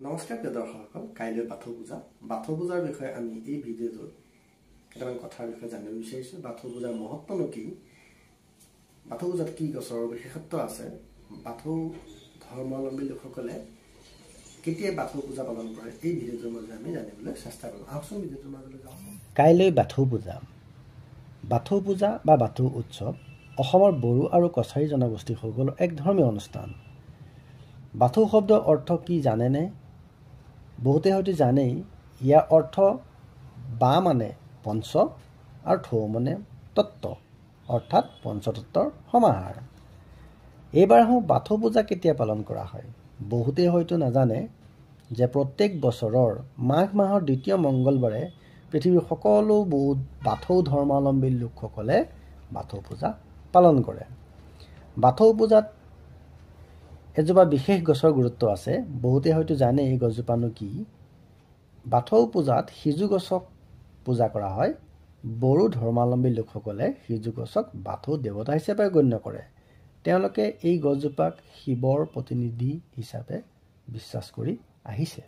নমস্কাৰ প্ৰিয় দৰ্শকসকল, কাইলৈ বাথৌ পূজা। বাথৌ পূজাৰ বিষয়ে আমি এই ভিডিঅ'টোত কেইটামান কথাৰ বিষয়ে জানিব বিচাৰিছোঁ। বাথৌ পূজাৰ মহত্বনো কি, বাথৌ পূজাত কি গছৰ বিশেষত্ব আছে, বাথৌ ধৰ্মাৱলম্বী লোকসকলে কেতিয়া বাথৌ পূজা পালন কৰে, এই ভিডিঅ'টোৰ মাজে আমি জানিবলৈ চেষ্টা কৰিম। আহকচোন ভিডিঅ'টোৰ মাজলৈ যাওঁ। কাইলৈ বাথৌ পূজা। বাথৌ পূজা বা বাথৌ উৎসৱ অসমৰ বড়ো আৰু কছাৰী জনগোষ্ঠীসকলৰ এক ধৰ্মীয় অনুষ্ঠান। বাথৌ শব্দৰ অৰ্থ কি জানেনে? বহুতে হয়তো জানেই। ইয়াৰ অৰ্থ বা মানে পঞ্চ আৰু থৌ মানে তত্ত্ব, অৰ্থাৎ পঞ্চতত্ত্বৰ সমাহাৰ। এইবাৰ আহোঁ বাথৌ পূজা কেতিয়া পালন কৰা হয়। বহুতেই হয়তো নাজানে যে প্ৰত্যেক বছৰৰ মাঘ মাহৰ দ্বিতীয় মংগলবাৰে পৃথিৱীৰ সকলো বাথৌ ধৰ্মাৱলম্বী লোকসকলে বাথৌ পূজা পালন কৰে। বাথৌ পূজাত এজোপা বিশেষ গছৰ গুৰুত্ব আছে। বহুতে হয়তো জানে এই গছজোপানো কি। বাথৌ পূজাত সিজু গছক পূজা কৰা হয়। বড়ো ধৰ্মাৱলম্বী লোকসকলে সিজু গছক বাথৌ দেৱতা হিচাপে গণ্য কৰে। তেওঁলোকে এই গছজোপাক শিৱৰ প্ৰতিনিধি হিচাপে বিশ্বাস কৰি আহিছে।